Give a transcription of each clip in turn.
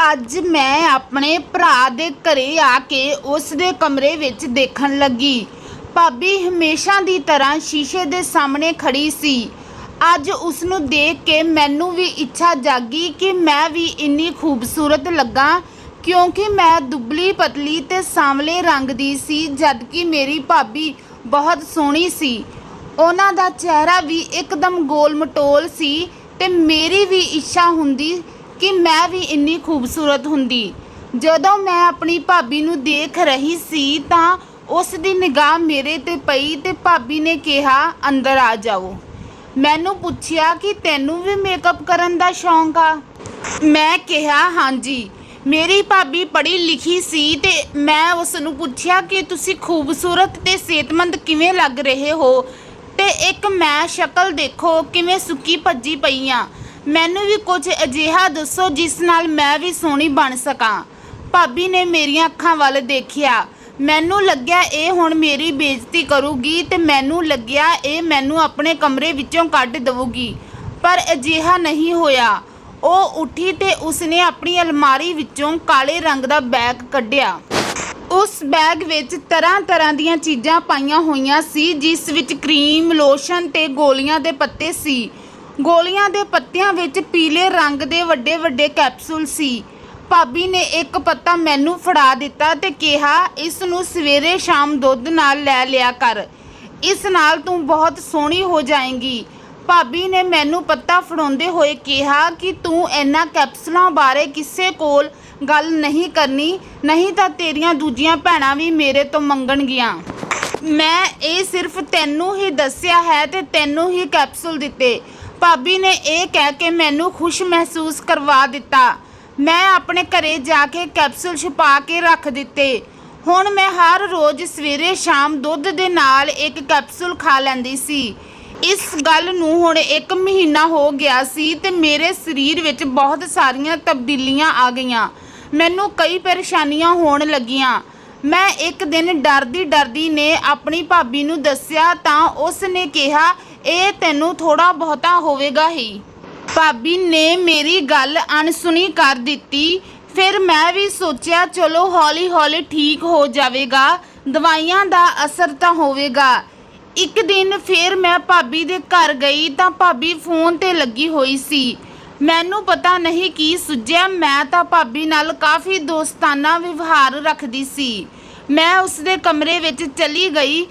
ਅੱਜ ਮੈਂ ਆਪਣੇ ਭਰਾ ਦੇ ਘਰੇ ਆ ਕੇ ਉਸ ਦੇ ਕਮਰੇ ਵਿੱਚ ਦੇਖਣ ਲੱਗੀ। ਭਾਬੀ ਹਮੇਸ਼ਾ ਦੀ ਤਰ੍ਹਾਂ ਸ਼ੀਸ਼ੇ ਦੇ ਸਾਹਮਣੇ ਖੜੀ ਸੀ। ਅੱਜ ਉਸ ਨੂੰ ਦੇਖ ਕੇ ਮੈਨੂੰ ਵੀ ਇੱਛਾ ਜਾਗੀ ਕਿ ਮੈਂ ਵੀ ਇੰਨੀ ਖੂਬਸੂਰਤ ਲੱਗਾ, ਕਿਉਂਕਿ ਮੈਂ ਦੁਬਲੀ ਪਤਲੀ ਤੇ ਸਾਂਵਲੇ ਰੰਗ ਦੀ ਸੀ, ਜਦਕਿ ਮੇਰੀ ਭਾਬੀ ਬਹੁਤ ਸੋਹਣੀ ਸੀ। ਉਹਨਾਂ ਦਾ ਚਿਹਰਾ ਵੀ ਇੱਕਦਮ ਗੋਲ ਮਟੋਲ ਸੀ ਤੇ ਮੇਰੀ ਵੀ ਇੱਛਾ ਹੁੰਦੀ ਕਿ ਮੈਂ ਵੀ ਇੰਨੀ ਖੂਬਸੂਰਤ ਹੁੰਦੀ। ਜਦੋਂ ਮੈਂ ਆਪਣੀ ਭਾਬੀ ਨੂੰ ਦੇਖ ਰਹੀ ਸੀ ਤਾਂ ਉਸ ਦੀ ਨਿਗਾਹ ਮੇਰੇ ਤੇ ਪਈ ਤੇ ਭਾਬੀ ਨੇ ਕਿਹਾ, ਅੰਦਰ ਆ ਜਾਓ। ਮੈਨੂੰ ਪੁੱਛਿਆ ਕਿ ਤੈਨੂੰ ਵੀ ਮੇਕਅਪ ਕਰਨ ਦਾ ਸ਼ੌਂਕ ਆ? ਮੈਂ ਕਿਹਾ ਹਾਂਜੀ। ਮੇਰੀ ਭਾਬੀ ਪੜ੍ਹੀ ਲਿਖੀ ਸੀ ਤੇ ਮੈਂ ਉਸ ਨੂੰ ਪੁੱਛਿਆ ਕਿ ਤੁਸੀਂ ਖੂਬਸੂਰਤ ਤੇ ਸਿਹਤਮੰਦ ਕਿਵੇਂ ਲੱਗ ਰਹੇ ਹੋ, ਤੇ ਇੱਕ ਮੈਂ ਸ਼ਕਲ ਦੇਖੋ ਕਿਵੇਂ ਸੁੱਕੀ ਭੱਜੀ ਪਈ ਆ। ਮੈਨੂੰ ਵੀ ਕੁਝ ਅਜਿਹਾ ਦੱਸੋ ਜਿਸ ਨਾਲ ਮੈਂ ਵੀ ਸੋਹਣੀ ਬਣ ਸਕਾਂ। ਭਾਬੀ ਨੇ ਮੇਰੀਆਂ ਅੱਖਾਂ ਵੱਲ ਦੇਖਿਆ। ਮੈਨੂੰ ਲੱਗਿਆ ਇਹ ਹੁਣ ਮੇਰੀ ਬੇਇੱਜ਼ਤੀ ਕਰੂਗੀ ਤੇ ਮੈਨੂੰ ਲੱਗਿਆ ਇਹ ਮੈਨੂੰ ਆਪਣੇ ਕਮਰੇ ਵਿੱਚੋਂ ਕੱਢ ਦੇਵੇਗੀ, ਪਰ ਅਜਿਹਾ ਨਹੀਂ ਹੋਇਆ। ਉਹ ਉੱਠੀ ਤੇ ਉਸਨੇ ਆਪਣੀ ਅਲਮਾਰੀ ਵਿੱਚੋਂ ਕਾਲੇ ਰੰਗ ਦਾ ਬੈਗ ਕੱਢਿਆ। ਉਸ ਬੈਗ ਵਿੱਚ ਤਰ੍ਹਾਂ ਤਰ੍ਹਾਂ ਦੀਆਂ ਚੀਜ਼ਾਂ ਪਾਈਆਂ ਹੋਈਆਂ ਸੀ, ਜਿਸ ਵਿੱਚ ਕਰੀਮ, ਲੋਸ਼ਨ ਤੇ ਗੋਲੀਆਂ ਦੇ ਪੱਤੇ ਸੀ। ਗੋਲੀਆਂ ਦੇ ਪੱਤਿਆਂ ਵਿੱਚ ਪੀਲੇ ਰੰਗ ਦੇ ਵੱਡੇ ਵੱਡੇ ਕੈਪਸੂਲ ਸੀ। ਭਾਬੀ ਨੇ ਇੱਕ ਪੱਤਾ ਮੈਨੂੰ ਫੜਾ ਦਿੱਤਾ ਤੇ ਕਿਹਾ, ਇਸ ਨੂੰ ਸਵੇਰੇ ਸ਼ਾਮ ਦੁੱਧ ਨਾਲ ਲੈ ਲਿਆ ਕਰ, ਇਸ ਨਾਲ ਤੂੰ ਬਹੁਤ ਸੋਹਣੀ ਹੋ ਜਾਏਂਗੀ। ਭਾਬੀ ਨੇ ਮੈਨੂੰ ਪੱਤਾ ਫੜਾਉਂਦੇ ਹੋਏ ਕਿਹਾ ਕਿ ਤੂੰ ਇਹਨਾਂ ਕੈਪਸੂਲਾਂ ਬਾਰੇ ਕਿਸੇ ਕੋਲ ਗੱਲ ਨਹੀਂ ਕਰਨੀ, ਨਹੀਂ ਤਾਂ ਤੇਰੀਆਂ ਦੂਜੀਆਂ ਭੈਣਾਂ ਵੀ ਮੇਰੇ ਤੋਂ ਮੰਗਣਗੀਆਂ। ਮੈਂ ਇਹ ਸਿਰਫ ਤੈਨੂੰ ਹੀ ਦੱਸਿਆ ਹੈ ਤੇ ਤੈਨੂੰ ਹੀ ਕੈਪਸੂਲ ਦਿੱਤੇ। ਭਾਬੀ ਨੇ ਇਹ ਕਹਿ ਕੇ ਮੈਨੂੰ ਖੁਸ਼ ਮਹਿਸੂਸ ਕਰਵਾ ਦਿੱਤਾ। ਮੈਂ ਆਪਣੇ ਘਰੇ ਜਾ ਕੇ ਕੈਪਸੂਲ ਛੁਪਾ ਕੇ ਰੱਖ ਦਿੱਤੇ। ਹੁਣ ਮੈਂ ਹਰ ਰੋਜ਼ ਸਵੇਰੇ ਸ਼ਾਮ ਦੁੱਧ ਦੇ ਨਾਲ ਇੱਕ ਕੈਪਸੂਲ ਖਾ ਲੈਂਦੀ ਸੀ। ਇਸ ਗੱਲ ਨੂੰ ਹੁਣ 1 ਮਹੀਨਾ ਹੋ ਗਿਆ ਸੀ ਤੇ ਮੇਰੇ ਸਰੀਰ ਵਿੱਚ ਬਹੁਤ ਸਾਰੀਆਂ ਤਬਦੀਲੀਆਂ ਆ ਗਈਆਂ। ਮੈਨੂੰ ਕਈ ਪਰੇਸ਼ਾਨੀਆਂ ਹੋਣ ਲੱਗੀਆਂ। ਮੈਂ ਇੱਕ ਦਿਨ ਡਰਦੀ ਨੇ ਆਪਣੀ ਭਾਬੀ ਨੂੰ ਦੱਸਿਆ ਤਾਂ ਉਸ ਨੇ ਕਿਹਾ, ਇਹ ਤੈਨੂੰ ਥੋੜਾ ਬਹੁਤਾ ਹੋਵੇਗਾ ਹੀ। ਭਾਬੀ ਨੇ ਮੇਰੀ ਗੱਲ ਅਣਸੁਣੀ ਕਰ ਦਿੱਤੀ। ਫਿਰ ਮੈਂ ਵੀ ਸੋਚਿਆ ਚਲੋ ਹੌਲੀ ਹੌਲੀ ਠੀਕ ਹੋ ਜਾਵੇਗਾ, ਦਵਾਈਆਂ ਦਾ ਅਸਰ ਤਾਂ ਹੋਵੇਗਾ। ਇੱਕ ਦਿਨ ਫਿਰ ਮੈਂ ਭਾਬੀ ਦੇ ਘਰ ਗਈ ਤਾਂ ਭਾਬੀ ਫੋਨ ਤੇ ਲੱਗੀ ਹੋਈ ਸੀ। ਮੈਨੂੰ ਪਤਾ ਨਹੀਂ ਕੀ ਸੁੱਝਿਆ, ਮੈਂ ਤਾਂ ਭਾਬੀ ਨਾਲ ਕਾਫੀ ਦੋਸਤਾਨਾ ਵਿਵਹਾਰ ਰੱਖਦੀ ਸੀ। ਮੈਂ ਉਸਦੇ ਕਮਰੇ ਵਿੱਚ ਚਲੀ ਗਈ,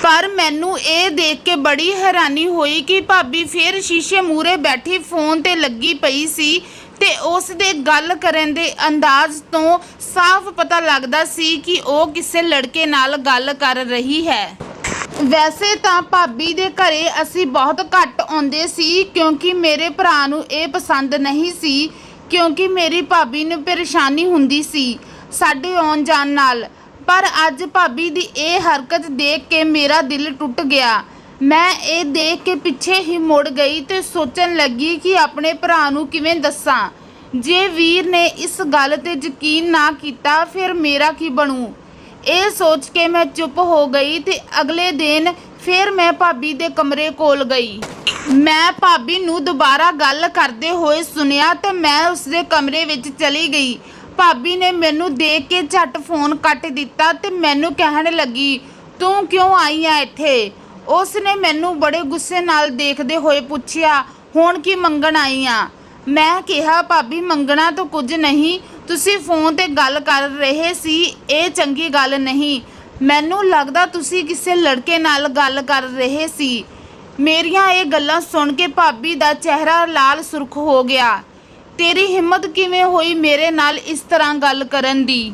ਪਰ ਮੈਨੂੰ ਇਹ ਦੇਖ ਕੇ ਬੜੀ ਹੈਰਾਨੀ ਹੋਈ ਕਿ ਭਾਬੀ ਫਿਰ ਸ਼ੀਸ਼ੇ ਮੂਹਰੇ ਬੈਠੀ ਫੋਨ ਤੇ ਲੱਗੀ ਪਈ ਸੀ ਤੇ ਉਸ ਦੇ ਗੱਲ ਕਰਨ ਦੇ ਅੰਦਾਜ਼ ਤੋਂ ਸਾਫ਼ ਪਤਾ ਲੱਗਦਾ ਸੀ ਕਿ ਉਹ ਕਿਸੇ ਲੜਕੇ ਨਾਲ ਗੱਲ ਕਰ ਰਹੀ ਹੈ। ਵੈਸੇ ਤਾਂ ਭਾਬੀ ਦੇ ਘਰੇ ਅਸੀਂ ਬਹੁਤ ਘੱਟ ਆਉਂਦੇ ਸੀ, ਕਿਉਂਕਿ ਮੇਰੇ ਭਰਾ ਨੂੰ ਇਹ ਪਸੰਦ ਨਹੀਂ ਸੀ, ਕਿਉਂਕਿ ਮੇਰੀ ਭਾਬੀ ਨੂੰ ਪਰੇਸ਼ਾਨੀ ਹੁੰਦੀ ਸੀ ਸਾਡੇ ਆਉਣ ਜਾਣ ਨਾਲ। ਪਰ ਅੱਜ ਭਾਬੀ ਦੀ ਇਹ ਹਰਕਤ ਦੇਖ ਕੇ ਮੇਰਾ ਦਿਲ ਟੁੱਟ ਗਿਆ। ਮੈਂ ਇਹ ਦੇਖ ਕੇ ਪਿੱਛੇ ਹੀ ਮੁੜ ਗਈ ਤੇ ਸੋਚਣ ਲੱਗੀ ਕਿ ਆਪਣੇ ਭਰਾ ਨੂੰ ਕਿਵੇਂ ਦੱਸਾਂ। ਜੇ ਵੀਰ ਨੇ ਇਸ ਗੱਲ ਤੇ ਯਕੀਨ ਨਾ ਕੀਤਾ ਫਿਰ ਮੇਰਾ ਕੀ ਬਣੂ। ਇਹ ਸੋਚ ਕੇ ਮੈਂ ਚੁੱਪ ਹੋ ਗਈ ਤੇ ਅਗਲੇ ਦਿਨ ਫਿਰ ਮੈਂ ਭਾਬੀ ਦੇ ਕਮਰੇ ਕੋਲ ਗਈ। ਮੈਂ ਭਾਬੀ ਨੂੰ ਦੁਬਾਰਾ ਗੱਲ ਕਰਦੇ ਹੋਏ ਸੁਣਿਆ ਤੇ ਮੈਂ ਉਸਦੇ ਕਮਰੇ ਵਿੱਚ ਚਲੀ ਗਈ। ਭਾਬੀ ਨੇ ਮੈਨੂੰ ਦੇਖ ਕੇ ਝੱਟ ਫੋਨ ਕੱਟ ਦਿੱਤਾ ਤੇ ਮੈਨੂੰ ਕਹਿਣ ਲੱਗੀ, ਤੂੰ ਕਿਉਂ ਆਈ ਆ ਇੱਥੇ? ਉਸ ਨੇ ਮੈਨੂੰ ਬੜੇ ਗੁੱਸੇ ਨਾਲ ਦੇਖਦੇ ਹੋਏ ਪੁੱਛਿਆ, ਹੁਣ ਕੀ ਮੰਗਣ ਆਈ ਆ? ਮੈਂ ਕਿਹਾ, ਭਾਬੀ ਮੰਗਣਾ ਤਾਂ ਕੁਝ ਨਹੀਂ, ਤੁਸੀਂ ਫੋਨ ਤੇ ਗੱਲ ਕਰ ਰਹੇ ਸੀ, ਇਹ ਚੰਗੀ ਗੱਲ ਨਹੀਂ। ਮੈਨੂੰ ਲੱਗਦਾ ਤੁਸੀਂ ਕਿਸੇ ਲੜਕੇ ਨਾਲ ਗੱਲ ਕਰ ਰਹੇ ਸੀ। ਮੇਰੀਆਂ ਇਹ ਗੱਲਾਂ ਸੁਣ ਕੇ ਭਾਬੀ ਦਾ ਚਿਹਰਾ ਲਾਲ ਸੁਰਖ ਹੋ ਗਿਆ। ਤੇਰੀ ਹਿੰਮਤ ਕਿਵੇਂ ਹੋਈ ਮੇਰੇ ਨਾਲ ਇਸ ਤਰ੍ਹਾਂ ਗੱਲ ਕਰਨ ਦੀ?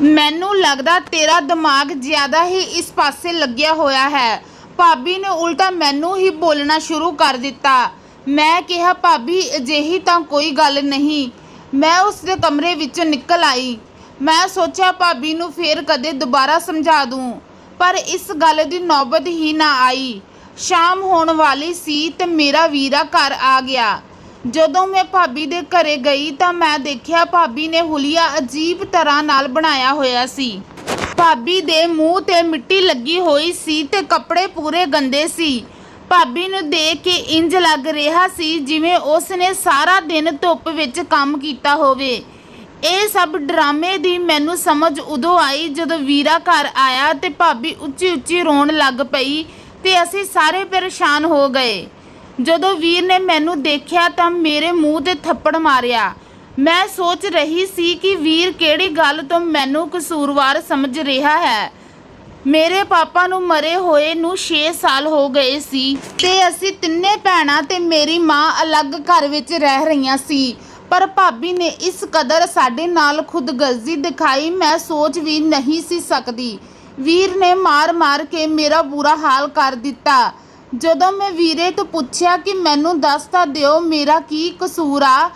ਮੈਨੂੰ ਲੱਗਦਾ ਤੇਰਾ ਦਿਮਾਗ ਜ਼ਿਆਦਾ ਹੀ ਇਸ ਪਾਸੇ ਲੱਗਿਆ ਹੋਇਆ ਹੈ। ਭਾਬੀ ਨੇ ਉਲਟਾ ਮੈਨੂੰ ਹੀ ਬੋਲਣਾ ਸ਼ੁਰੂ ਕਰ ਦਿੱਤਾ। ਮੈਂ ਕਿਹਾ, ਭਾਬੀ ਅਜਿਹੀ ਤਾਂ ਕੋਈ ਗੱਲ ਨਹੀਂ। ਮੈਂ ਉਸ ਦੇ ਕਮਰੇ ਵਿੱਚੋਂ ਨਿਕਲ ਆਈ। ਮੈਂ ਸੋਚਿਆ ਭਾਬੀ ਨੂੰ ਫਿਰ ਕਦੇ ਦੁਬਾਰਾ ਸਮਝਾ ਦੂੰ, ਪਰ ਇਸ ਗੱਲ ਦੀ ਨੌਬਤ ਹੀ ਨਾ ਆਈ। ਸ਼ਾਮ ਹੋਣ ਵਾਲੀ ਸੀ ਤੇ ਮੇਰਾ ਵੀਰਾ ਘਰ ਆ ਗਿਆ। ਜਦੋਂ ਮੈਂ ਭਾਬੀ ਦੇ ਘਰੇ ਗਈ ਤਾਂ ਮੈਂ ਦੇਖਿਆ ਭਾਬੀ ਨੇ ਹੁਲੀਆ ਅਜੀਬ ਤਰ੍ਹਾਂ ਨਾਲ ਬਣਾਇਆ ਹੋਇਆ ਸੀ। ਭਾਬੀ ਦੇ ਮੂੰਹ ਤੇ ਮਿੱਟੀ ਲੱਗੀ ਹੋਈ ਸੀ ਤੇ ਕੱਪੜੇ ਪੂਰੇ ਗੰਦੇ ਸੀ। ਭਾਬੀ ਨੂੰ ਦੇਖ ਕੇ ਇੰਜ ਲੱਗ ਰਿਹਾ ਸੀ ਜਿਵੇਂ ਉਸ ਨੇ ਸਾਰਾ ਦਿਨ ਧੁੱਪ ਵਿੱਚ ਕੰਮ ਕੀਤਾ ਹੋਵੇ। ਇਹ ਸਭ ਡਰਾਮੇ ਦੀ ਮੈਨੂੰ ਸਮਝ ਉਦੋਂ ਆਈ ਜਦੋਂ ਵੀਰਾ ਘਰ ਆਇਆ ਤੇ ਭਾਬੀ ਉੱਚੀ ਉੱਚੀ ਰੋਣ ਲੱਗ ਪਈ ਤੇ ਅਸੀਂ ਸਾਰੇ ਪਰੇਸ਼ਾਨ ਹੋ ਗਏ। ਜਦੋਂ ਵੀਰ ਨੇ ਮੈਨੂੰ ਦੇਖਿਆ ਤਾਂ ਮੇਰੇ ਮੂੰਹ ਤੇ ਥੱਪੜ ਮਾਰਿਆ। ਮੈਂ ਸੋਚ ਰਹੀ ਸੀ ਕਿ ਵੀਰ ਕਿਹੜੀ ਗੱਲ ਤੋਂ ਮੈਨੂੰ ਕਸੂਰਵਾਰ ਸਮਝ ਰਿਹਾ ਹੈ। ਮੇਰੇ ਪਾਪਾ ਨੂੰ ਮਰੇ ਹੋਏ ਨੂੰ 6 ਸਾਲ ਹੋ ਗਏ ਸੀ ਤੇ ਅਸੀਂ ਤਿੰਨੇ ਭੈਣਾਂ ਤੇ ਮੇਰੀ ਮਾਂ ਅਲੱਗ ਘਰ ਵਿੱਚ ਰਹਿ ਰਹੀਆਂ ਸੀ, ਪਰ ਭਾਬੀ ਨੇ ਇਸ ਕਦਰ ਸਾਡੇ ਨਾਲ ਖੁਦਗਰਜ਼ੀ ਦਿਖਾਈ ਮੈਂ ਸੋਚ ਵੀ ਨਹੀਂ ਸੀ ਸਕਦੀ। ਵੀਰ ਨੇ ਮਾਰ ਕੇ ਮੇਰਾ ਬੁਰਾ ਹਾਲ ਕਰ ਦਿੱਤਾ। ਜਦੋਂ ਮੈਂ ਵੀਰੇ ਤੋਂ ਪੁੱਛਿਆ ਕਿ ਮੈਨੂੰ ਦੱਸ ਤਾਂ ਦਿਓ ਮੇਰਾ ਕੀ ਕਸੂਰ ਆ,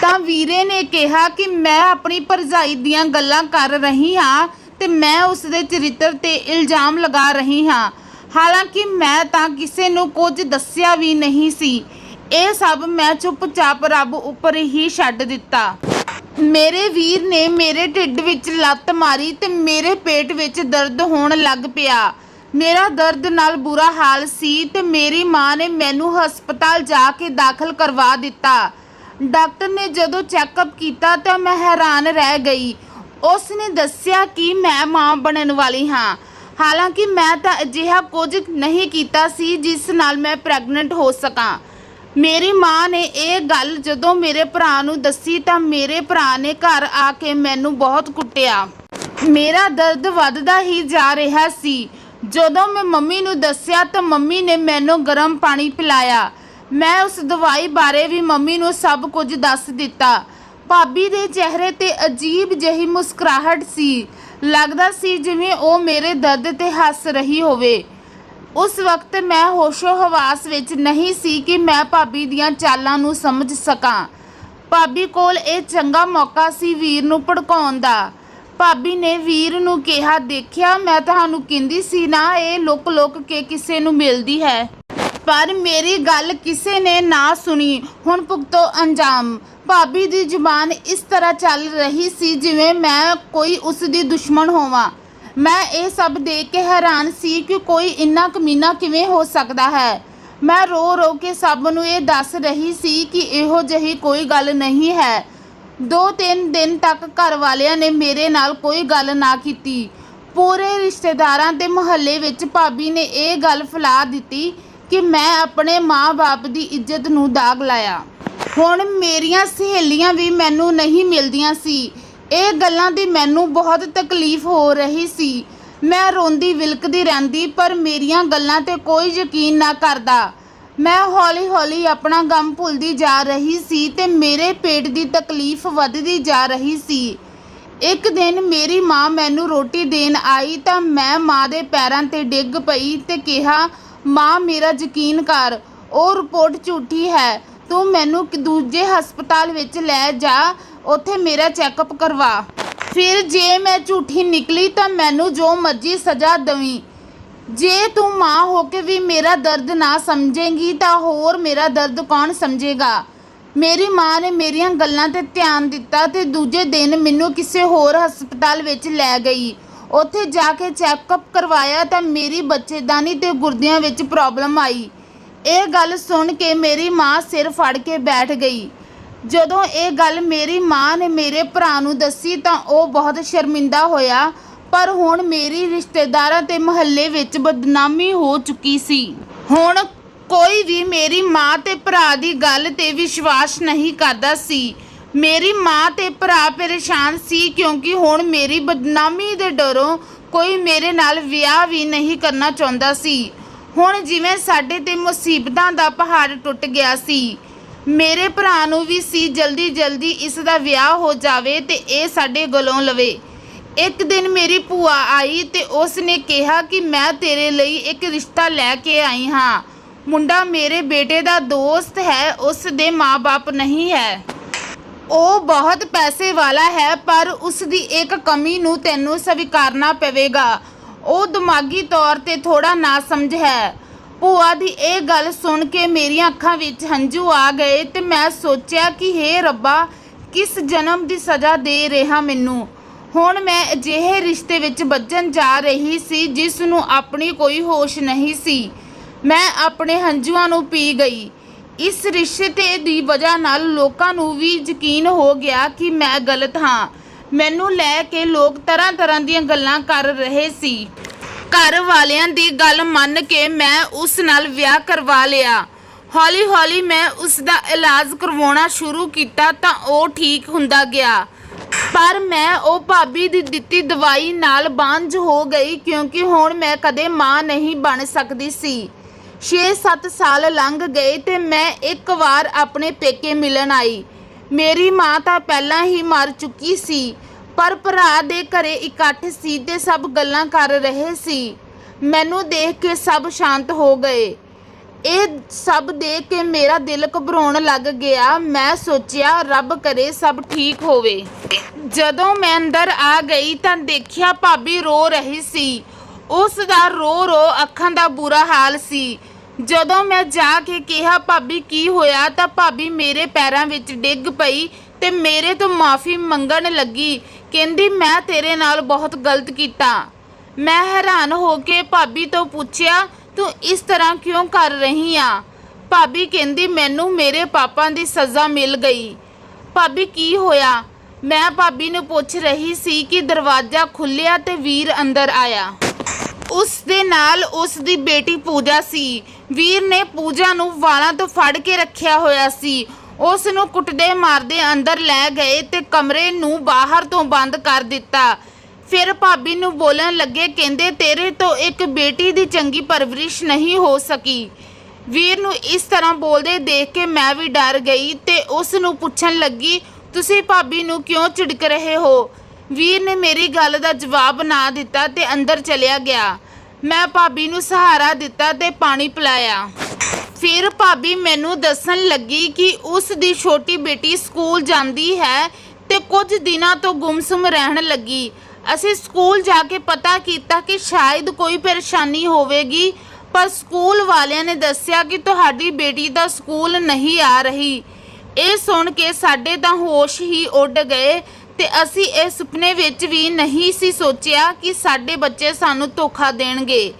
ਤਾਂ ਵੀਰੇ ਨੇ ਕਿਹਾ ਕਿ ਮੈਂ ਆਪਣੀ ਭਰਜਾਈ ਦੀਆਂ ਗੱਲਾਂ ਕਰ ਰਹੀ ਹਾਂ ਤੇ ਮੈਂ ਉਸ ਦੇ ਚਰਿੱਤਰ ਤੇ ਇਲਜ਼ਾਮ ਲਗਾ ਰਹੀ ਹਾਂ। ਹਾਲਾਂਕਿ ਮੈਂ ਤਾਂ ਕਿਸੇ ਨੂੰ ਕੁਝ ਦੱਸਿਆ ਵੀ ਨਹੀਂ ਸੀ। ਇਹ ਸਭ ਮੈਂ ਚੁੱਪਚਾਪ ਰੱਬ ਉੱਪਰ ਹੀ ਛੱਡ ਦਿੱਤਾ। ਮੇਰੇ ਵੀਰ ਨੇ ਮੇਰੇ ਢਿੱਡ ਵਿੱਚ ਲੱਤ ਮਾਰੀ ਤੇ ਮੇਰੇ ਪੇਟ ਵਿੱਚ ਦਰਦ ਹੋਣ ਲੱਗ ਪਿਆ। ਮੇਰਾ ਦਰਦ ਨਾਲ ਬੁਰਾ ਹਾਲ ਸੀ ਤੇ ਮੇਰੀ ਮਾਂ ਨੇ ਮੈਨੂੰ ਹਸਪਤਾਲ ਜਾ ਕੇ ਦਾਖਲ ਕਰਵਾ ਦਿੱਤਾ। ਡਾਕਟਰ ਨੇ ਜਦੋਂ ਚੈੱਕਅਪ ਕੀਤਾ ਤਾਂ ਮੈਂ ਹੈਰਾਨ ਰਹਿ ਗਈ। ਉਸ ਨੇ ਦੱਸਿਆ ਕਿ ਮੈਂ ਮਾਂ ਬਣਨ ਵਾਲੀ ਹਾਂ। ਹਾਲਾਂਕਿ ਮੈਂ ਤਾਂ ਅਜਿਹਾ ਕੁਝ ਨਹੀਂ ਕੀਤਾ ਸੀ ਜਿਸ ਨਾਲ ਮੈਂ ਪ੍ਰੈਗਨੈਂਟ ਹੋ ਸਕਾਂ। ਮੇਰੀ ਮਾਂ ਨੇ ਇਹ ਗੱਲ ਜਦੋਂ ਮੇਰੇ ਭਰਾ ਨੂੰ ਦੱਸੀ ਤਾਂ ਮੇਰੇ ਭਰਾ ਨੇ ਘਰ ਆ ਕੇ ਮੈਨੂੰ ਬਹੁਤ ਕੁੱਟਿਆ। ਮੇਰਾ ਦਰਦ ਵੱਧਦਾ ਹੀ ਜਾ ਰਿਹਾ ਸੀ। ਜਦੋਂ ਮੈਂ ਮੰਮੀ ਨੂੰ ਦੱਸਿਆ ਤਾਂ ਮੰਮੀ ਨੇ ਮੈਨੂੰ ਗਰਮ ਪਾਣੀ ਪਿਲਾਇਆ। ਮੈਂ ਉਸ ਦਵਾਈ ਬਾਰੇ ਵੀ ਮੰਮੀ ਨੂੰ ਸਭ ਕੁਝ ਦੱਸ ਦਿੱਤਾ। ਭਾਬੀ ਦੇ ਚਿਹਰੇ ਤੇ ਅਜੀਬ ਜਿਹੀ ਮੁਸਕਰਾਹਟ ਸੀ। ਲੱਗਦਾ ਸੀ ਜਿਵੇਂ ਉਹ ਮੇਰੇ ਦਰਦ ਤੇ ਹੱਸ ਰਹੀ ਹੋਵੇ। ਉਸ ਵਕਤ ਮੈਂ ਹੋਸ਼ੋ ਹਵਾਸ ਵਿੱਚ ਨਹੀਂ ਸੀ ਕਿ ਮੈਂ ਭਾਬੀ ਦੀਆਂ ਚਾਲਾਂ ਨੂੰ ਸਮਝ ਸਕਾਂ। ਭਾਬੀ ਕੋਲ ਇਹ ਚੰਗਾ ਮੌਕਾ ਸੀ ਵੀਰ ਨੂੰ ਭੜਕਾਉਣ ਦਾ। ਭਾਬੀ ਨੇ ਵੀਰ ਨੂੰ ਕਿਹਾ, ਦੇਖਿਆ ਮੈਂ ਤੁਹਾਨੂੰ ਕਹਿੰਦੀ ਸੀ ਨਾ ਇਹ ਲੁਕ ਕੇ ਕਿਸੇ ਨੂੰ ਮਿਲਦੀ ਹੈ। ਪਰ ਮੇਰੀ ਗੱਲ ਕਿਸੇ ਨੇ ਨਾ ਸੁਣੀ। ਹੁਣ ਭੁਗਤੋ ਅੰਜਾਮ। ਭਾਬੀ ਦੀ ਜ਼ੁਬਾਨ ਇਸ ਤਰ੍ਹਾਂ ਚੱਲ ਰਹੀ ਸੀ ਜਿਵੇਂ ਮੈਂ ਕੋਈ ਉਸ ਦੀ ਦੁਸ਼ਮਣ ਹੋਵਾਂ। ਮੈਂ ਇਹ ਸਭ ਦੇਖ ਕੇ ਹੈਰਾਨ ਸੀ ਕਿ ਕੋਈ ਇੰਨਾ ਕਮੀਨਾ ਕਿਵੇਂ ਹੋ ਸਕਦਾ ਹੈ। ਮੈਂ ਰੋ ਕੇ ਸਭ ਨੂੰ ਇਹ ਦੱਸ ਰਹੀ ਸੀ ਕਿ ਇਹੋ ਜਿਹੀ ਕੋਈ ਗੱਲ ਨਹੀਂ ਹੈ। 2-3 ਦਿਨ ਤੱਕ ਘਰ ਵਾਲਿਆਂ ਨੇ ਮੇਰੇ ਨਾਲ ਕੋਈ ਗੱਲ ਨਾ ਕੀਤੀ। ਪੂਰੇ ਰਿਸ਼ਤੇਦਾਰਾਂ ਤੇ ਮੁਹੱਲੇ ਵਿੱਚ ਭਾਬੀ ਨੇ ਇਹ ਗੱਲ ਫੈਲਾ ਦਿੱਤੀ ਕਿ ਮੈਂ ਆਪਣੇ ਮਾਂ-ਬਾਪ ਦੀ ਇੱਜ਼ਤ ਨੂੰ ਦਾਗ ਲਾਇਆ। ਹੁਣ ਮੇਰੀਆਂ ਸਹੇਲੀਆਂ ਵੀ ਮੈਨੂੰ ਨਹੀਂ ਮਿਲਦੀਆਂ ਸੀ। ਇਹ ਗੱਲਾਂ ਦੀ ਮੈਨੂੰ ਬਹੁਤ ਤਕਲੀਫ ਹੋ ਰਹੀ ਸੀ। ਮੈਂ ਰੋਂਦੀ ਵਿਲਕਦੀ ਰਹਿੰਦੀ ਪਰ ਮੇਰੀਆਂ ਗੱਲਾਂ ਤੇ ਕੋਈ ਯਕੀਨ ਨਾ ਕਰਦਾ। ਮੈਂ ਹੌਲੀ ਆਪਣਾ ਗਮ ਭੁੱਲਦੀ ਜਾ ਰਹੀ ਸੀ ਤੇ ਮੇਰੇ ਪੇਟ ਦੀ ਤਕਲੀਫ ਵੱਧਦੀ ਜਾ ਰਹੀ ਸੀ। ਇੱਕ ਦਿਨ ਮੇਰੀ ਮਾਂ ਮੈਨੂੰ ਰੋਟੀ ਦੇਣ ਆਈ ਤਾਂ ਮੈਂ ਮਾਂ ਦੇ ਪੈਰਾਂ ਤੇ ਡਿੱਗ ਪਈ ਤੇ ਕਿਹਾ, ਮਾਂ ਮੇਰਾ ਯਕੀਨ ਕਰ, ਉਹ ਰਿਪੋਰਟ ਝੂਠੀ ਹੈ। ਤੂੰ ਮੈਨੂੰ ਦੂਜੇ ਹਸਪਤਾਲ ਵਿੱਚ ਲੈ ਜਾ, ਉੱਥੇ ਮੇਰਾ ਚੈੱਕਅਪ ਕਰਵਾ। ਫਿਰ ਜੇ ਮੈਂ ਝੂਠੀ ਨਿਕਲੀ ਤਾਂ ਮੈਨੂੰ ਜੋ ਮਰਜ਼ੀ ਸਜ਼ਾ ਦੇਵੀਂ। ਜੇ ਤੂੰ ਮਾਂ ਹੋ ਕੇ ਵੀ ਮੇਰਾ ਦਰਦ ਨਾ ਸਮਝੇਂਗੀ ਤਾਂ ਹੋਰ ਮੇਰਾ ਦਰਦ ਕੌਣ ਸਮਝੇਗਾ। ਮੇਰੀ ਮਾਂ ਨੇ ਮੇਰੀਆਂ ਗੱਲਾਂ ਤੇ ਧਿਆਨ ਦਿੱਤਾ ਤੇ ਦੂਜੇ ਦਿਨ ਮੈਨੂੰ ਕਿਸੇ ਹੋਰ ਹਸਪਤਾਲ ਵਿੱਚ ਲੈ ਗਈ। ਉੱਥੇ ਜਾ ਕੇ ਚੈੱਕਅਪ ਕਰਵਾਇਆ ਤਾਂ ਮੇਰੀ ਬੱਚੇਦਾਨੀ ਤੇ ਗੁਰਦਿਆਂ ਵਿੱਚ ਪ੍ਰੋਬਲਮ ਆਈ। ਇਹ ਗੱਲ ਸੁਣ ਕੇ ਮੇਰੀ ਮਾਂ ਸਿਰ ਫੜ ਕੇ ਬੈਠ ਗਈ। ਜਦੋਂ ਇਹ ਗੱਲ ਮੇਰੀ ਮਾਂ ਨੇ ਮੇਰੇ ਭਰਾ ਨੂੰ ਦੱਸੀ ਤਾਂ ਉਹ ਬਹੁਤ ਸ਼ਰਮਿੰਦਾ ਹੋਇਆ, ਪਰ ਹੁਣ ਮੇਰੀ ਰਿਸ਼ਤੇਦਾਰਾਂ ਤੇ ਮੁਹੱਲੇ ਵਿੱਚ ਬਦਨਾਮੀ ਹੋ ਚੁੱਕੀ ਸੀ। ਹੁਣ ਕੋਈ ਵੀ ਮੇਰੀ ਮਾਂ ਤੇ ਭਰਾ ਦੀ ਗੱਲ ਤੇ ਵਿਸ਼ਵਾਸ ਨਹੀਂ ਕਰਦਾ ਸੀ। ਮੇਰੀ ਮਾਂ ਤੇ ਭਰਾ ਪਰੇਸ਼ਾਨ ਸੀ ਕਿਉਂਕਿ ਹੁਣ ਮੇਰੀ ਬਦਨਾਮੀ ਦੇ ਡਰੋਂ ਕੋਈ ਮੇਰੇ ਨਾਲ ਵਿਆਹ ਵੀ ਨਹੀਂ ਕਰਨਾ ਚਾਹੁੰਦਾ ਸੀ। ਹੁਣ ਜਿਵੇਂ ਸਾਡੇ ਤੇ ਮੁਸੀਬਤਾਂ ਦਾ ਪਹਾੜ ਟੁੱਟ ਗਿਆ ਸੀ। ਮੇਰੇ ਭਰਾ ਨੂੰ ਵੀ ਸੀ ਜਲਦੀ ਇਸ ਦਾ ਵਿਆਹ ਹੋ ਜਾਵੇ ਤੇ ਇਹ ਸਾਡੇ ਗਲੋਂ ਲਵੇ। ਇੱਕ ਦਿਨ ਮੇਰੀ ਭੂਆ ਆਈ ਤੇ ਉਸ ਨੇ ਕਿਹਾ ਕਿ ਮੈਂ ਤੇਰੇ ਲਈ ਇੱਕ ਰਿਸ਼ਤਾ ਲੈ ਕੇ ਆਈ ਹਾਂ। ਮੁੰਡਾ ਮੇਰੇ ਬੇਟੇ ਦਾ ਦੋਸਤ ਹੈ, ਉਸ ਦੇ ਮਾਂ-ਬਾਪ ਨਹੀਂ ਹੈ। ਉਹ ਬਹੁਤ ਪੈਸੇ ਵਾਲਾ ਹੈ, ਪਰ ਉਸ ਦੀ ਇੱਕ ਕਮੀ ਨੂੰ ਤੈਨੂੰ ਸਵੀਕਾਰਨਾ ਪਵੇਗਾ। ਉਹ ਦਿਮਾਗੀ ਤੌਰ ਤੇ ਥੋੜਾ ਨਾਸਮਝ ਹੈ। ਭੂਆ ਦੀ ਇਹ ਗੱਲ ਸੁਣ ਕੇ ਮੇਰੀਆਂ ਅੱਖਾਂ ਵਿੱਚ ਹੰਝੂ ਆ ਗਏ ਤੇ ਮੈਂ ਸੋਚਿਆ ਕਿ ਹੇ ਰੱਬਾ, ਕਿਸ ਜਨਮ ਦੀ ਸਜ਼ਾ ਦੇ ਰਿਹਾ ਮੈਨੂੰ। ਹੁਣ ਮੈਂ ਅਜਿਹੇ ਰਿਸ਼ਤੇ ਵਿੱਚ ਵੱਜਣ ਜਾ ਰਹੀ ਸੀ ਜਿਸ ਨੂੰ ਆਪਣੀ ਕੋਈ ਹੋਸ਼ ਨਹੀਂ ਸੀ। ਮੈਂ ਆਪਣੇ ਹੰਝੂਆਂ ਨੂੰ ਪੀ ਗਈ। ਇਸ ਰਿਸ਼ਤੇ ਦੀ ਵਜ੍ਹਾ ਨਾਲ ਲੋਕਾਂ ਨੂੰ ਵੀ ਯਕੀਨ ਹੋ ਗਿਆ ਕਿ ਮੈਂ ਗਲਤ ਹਾਂ। ਮੈਨੂੰ ਲੈ ਕੇ ਲੋਕ ਤਰ੍ਹਾਂ ਦੀਆਂ ਗੱਲਾਂ ਕਰ ਰਹੇ ਸੀ। ਘਰ ਵਾਲਿਆਂ ਦੀ ਗੱਲ ਮੰਨ ਕੇ ਮੈਂ ਉਸ ਨਾਲ ਵਿਆਹ ਕਰਵਾ ਲਿਆ। ਹੌਲੀ ਮੈਂ ਉਸ ਦਾ ਇਲਾਜ ਕਰਵਾਉਣਾ ਸ਼ੁਰੂ ਕੀਤਾ ਤਾਂ ਉਹ ਠੀਕ ਹੁੰਦਾ ਗਿਆ, ਪਰ ਮੈਂ ਉਹ ਭਾਬੀ ਦੀ ਦਿੱਤੀ ਦਵਾਈ ਨਾਲ ਬਾਂਝ ਹੋ ਗਈ, ਕਿਉਂਕਿ ਹੁਣ ਮੈਂ ਕਦੇ ਮਾਂ ਨਹੀਂ ਬਣ ਸਕਦੀ ਸੀ। 6-7 ਸਾਲ ਲੰਘ ਗਏ ਤੇ ਮੈਂ ਇੱਕ ਵਾਰ ਆਪਣੇ ਪੇਕੇ ਮਿਲਣ ਆਈ। ਮੇਰੀ ਮਾਂ ਤਾਂ ਪਹਿਲਾਂ ਹੀ ਮਰ ਚੁੱਕੀ ਸੀ, ਪਰ ਭਰਾ ਦੇ ਘਰੇ ਇਕੱਠ ਸੀ ਤੇ ਸਭ ਗੱਲਾਂ ਕਰ ਰਹੇ ਸੀ। ਮੈਨੂੰ ਦੇਖ ਕੇ ਸਭ ਸ਼ਾਂਤ ਹੋ ਗਏ। ਇਹ ਸਭ ਦੇਖ ਕੇ ਮੇਰਾ ਦਿਲ ਘਬਰਾਉਣ ਲੱਗ ਗਿਆ। ਮੈਂ ਸੋਚਿਆ ਰੱਬ ਕਰੇ ਸਭ ਠੀਕ ਹੋਵੇ। ਜਦੋਂ ਮੈਂ ਅੰਦਰ ਆ ਗਈ ਤਾਂ ਦੇਖਿਆ ਭਾਬੀ ਰੋ ਰਹੀ ਸੀ। ਉਸ ਦਾ ਰੋ ਅੱਖਾਂ ਦਾ ਬੁਰਾ ਹਾਲ ਸੀ। ਜਦੋਂ ਮੈਂ ਜਾ ਕੇ ਕਿਹਾ ਭਾਬੀ ਕੀ ਹੋਇਆ, ਤਾਂ ਭਾਬੀ ਮੇਰੇ ਪੈਰਾਂ ਵਿੱਚ ਡਿੱਗ ਪਈ ਤੇ ਮੇਰੇ ਤੋਂ ਮਾਫੀ ਮੰਗਣ ਲੱਗੀ। ਕਹਿੰਦੀ ਮੈਂ ਤੇਰੇ ਨਾਲ ਬਹੁਤ ਗਲਤ ਕੀਤਾ। ਮੈਂ ਹੈਰਾਨ ਹੋ ਕੇ ਭਾਬੀ ਤੋਂ ਪੁੱਛਿਆ ਤੂੰ ਇਸ ਤਰ੍ਹਾਂ ਕਿਉਂ ਕਰ ਰਹੀ ਆ? ਭਾਬੀ ਕਹਿੰਦੀ ਮੈਨੂੰ ਮੇਰੇ ਪਾਪਾ ਦੀ ਸਜ਼ਾ ਮਿਲ ਗਈ। ਭਾਬੀ ਕੀ ਹੋਇਆ? ਮੈਂ ਭਾਬੀ ਨੂੰ ਪੁੱਛ ਰਹੀ ਸੀ ਕਿ ਦਰਵਾਜ਼ਾ ਖੁੱਲਿਆ ਤੇ ਵੀਰ ਅੰਦਰ ਆਇਆ। ਉਸ ਦੇ ਨਾਲ ਉਸ ਦੀ ਬੇਟੀ ਪੂਜਾ ਸੀ। ਵੀਰ ਨੇ ਪੂਜਾ ਨੂੰ ਵਾਲਾਂ ਤੋਂ ਫੜ ਕੇ ਰੱਖਿਆ ਹੋਇਆ ਸੀ। ਉਸ ਨੂੰ ਕੁੱਟਦੇ ਮਾਰਦੇ ਅੰਦਰ ਲੈ ਗਏ ਤੇ ਕਮਰੇ ਨੂੰ ਬਾਹਰ ਤੋਂ ਬੰਦ ਕਰ ਦਿੱਤਾ। ਫਿਰ ਭਾਬੀ ਨੂੰ ਬੋਲਣ ਲੱਗੇ, ਕਹਿੰਦੇ ਤੇਰੇ ਤੋਂ ਇੱਕ ਬੇਟੀ ਦੀ ਚੰਗੀ ਪਰਵਰਿਸ਼ ਨਹੀਂ ਹੋ ਸਕੀ। ਵੀਰ ਨੂੰ ਇਸ ਤਰ੍ਹਾਂ ਬੋਲਦੇ ਦੇਖ ਕੇ ਮੈਂ ਵੀ ਡਰ ਗਈ ਤੇ ਉਸ ਨੂੰ ਪੁੱਛਣ ਲੱਗੀ ਤੁਸੀਂ ਭਾਬੀ ਨੂੰ ਕਿਉਂ ਝਿੜਕ ਰਹੇ ਹੋ? ਵੀਰ ਨੇ ਮੇਰੀ ਗੱਲ ਦਾ ਜਵਾਬ ਨਾ ਦਿੱਤਾ ਤੇ ਅੰਦਰ ਚਲਿਆ ਗਿਆ। ਮੈਂ ਭਾਬੀ ਨੂੰ ਸਹਾਰਾ ਦਿੱਤਾ ਤੇ ਪਾਣੀ ਪਿਲਾਇਆ। ਫਿਰ ਭਾਬੀ ਮੈਨੂੰ ਦੱਸਣ ਲੱਗੀ ਕਿ ਉਸ ਦੀ ਛੋਟੀ ਬੇਟੀ ਸਕੂਲ ਜਾਂਦੀ ਹੈ ਤੇ ਕੁਝ ਦਿਨਾਂ ਤੋਂ ਗੁੰਮਸੁੰਮ ਰਹਿਣ ਲੱਗੀ। ਅਸੀਂ ਸਕੂਲ ਜਾ ਕੇ ਪਤਾ ਕੀਤਾ ਕਿ ਸ਼ਾਇਦ ਕੋਈ ਪਰੇਸ਼ਾਨੀ ਹੋਵੇਗੀ, ਪਰ ਸਕੂਲ ਵਾਲਿਆਂ ਨੇ ਦੱਸਿਆ ਕਿ ਤੁਹਾਡੀ ਬੇਟੀ ਤਾਂ ਸਕੂਲ ਨਹੀਂ ਆ ਰਹੀ। ਇਹ ਸੁਣ ਕੇ ਸਾਡੇ ਤਾਂ ਹੋਸ਼ ਹੀ ਉੱਡ ਗਏ ਤੇ ਅਸੀਂ ਇਹ ਸੁਪਨੇ ਵਿੱਚ ਵੀ ਨਹੀਂ ਸੀ ਸੋਚਿਆ ਕਿ ਸਾਡੇ ਬੱਚੇ ਸਾਨੂੰ ਧੋਖਾ ਦੇਣਗੇ।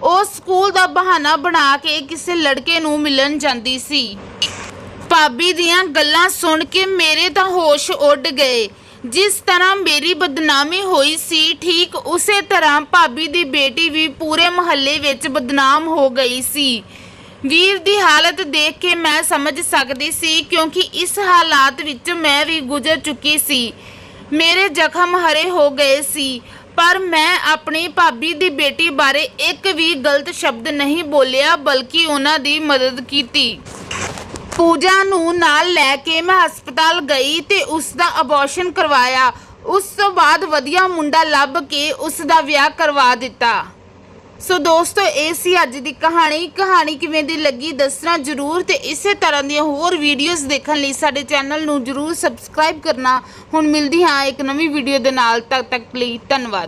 ਉਹ ਸਕੂਲ ਦਾ ਬਹਾਨਾ ਬਣਾ ਕੇ ਕਿਸੇ ਲੜਕੇ ਨੂੰ ਮਿਲਣ ਜਾਂਦੀ ਸੀ। ਭਾਬੀ ਦੀਆਂ ਗੱਲਾਂ ਸੁਣ ਕੇ ਮੇਰੇ ਤਾਂ ਹੋਸ਼ ਉੱਡ ਗਏ। ਜਿਸ ਤਰ੍ਹਾਂ ਮੇਰੀ ਬਦਨਾਮੀ ਹੋਈ ਸੀ, ਠੀਕ ਉਸੇ ਤਰ੍ਹਾਂ ਭਾਬੀ ਦੀ ਬੇਟੀ ਵੀ ਪੂਰੇ ਮੁਹੱਲੇ ਵਿੱਚ ਬਦਨਾਮ ਹੋ ਗਈ ਸੀ। ਵੀਰ ਦੀ ਹਾਲਤ ਦੇਖ ਕੇ ਮੈਂ ਸਮਝ ਸਕਦੀ ਸੀ, ਕਿਉਂਕਿ ਇਸ ਹਾਲਾਤ ਵਿੱਚ ਮੈਂ ਵੀ ਗੁਜ਼ਰ ਚੁੱਕੀ ਸੀ। ਮੇਰੇ ਜ਼ਖਮ ਹਰੇ ਹੋ ਗਏ ਸੀ, ਪਰ ਮੈਂ ਆਪਣੀ ਭਾਬੀ ਦੀ ਬੇਟੀ ਬਾਰੇ ਇੱਕ ਵੀ ਗਲਤ ਸ਼ਬਦ ਨਹੀਂ ਬੋਲਿਆ, ਬਲਕਿ ਉਹਨਾਂ ਦੀ ਮਦਦ ਕੀਤੀ। ਪੂਜਾ ਨੂੰ ਨਾਲ ਲੈ ਕੇ ਮੈਂ ਹਸਪਤਾਲ ਗਈ ਤੇ ਉਸ ਦਾ ਅਬੋਰਸ਼ਨ ਕਰਵਾਇਆ। ਉਸ ਤੋਂ ਬਾਅਦ ਵਧੀਆ ਮੁੰਡਾ ਲੱਭ ਕੇ ਉਸ ਦਾ ਵਿਆਹ ਕਰਵਾ ਦਿੱਤਾ। ਸੋ ਦੋਸਤੋ, ਇਹ ਸੀ ਅੱਜ ਦੀ ਕਹਾਣੀ ਕਿਵੇਂ ਦੀ ਲੱਗੀ ਦੱਸਣਾ ਜ਼ਰੂਰ, ਤੇ ਇਸੇ ਤਰ੍ਹਾਂ ਦੀਆਂ ਹੋਰ ਵੀਡੀਓਜ਼ ਦੇਖਣ ਲਈ ਸਾਡੇ ਚੈਨਲ ਨੂੰ ਜ਼ਰੂਰ ਸਬਸਕ੍ਰਾਈਬ ਕਰਨਾ। ਹੁਣ ਮਿਲਦੀ ਹਾਂ ਇੱਕ ਨਵੀਂ ਵੀਡੀਓ ਦੇ ਨਾਲ, ਤਦ ਤੱਕ ਲਈ ਧੰਨਵਾਦ।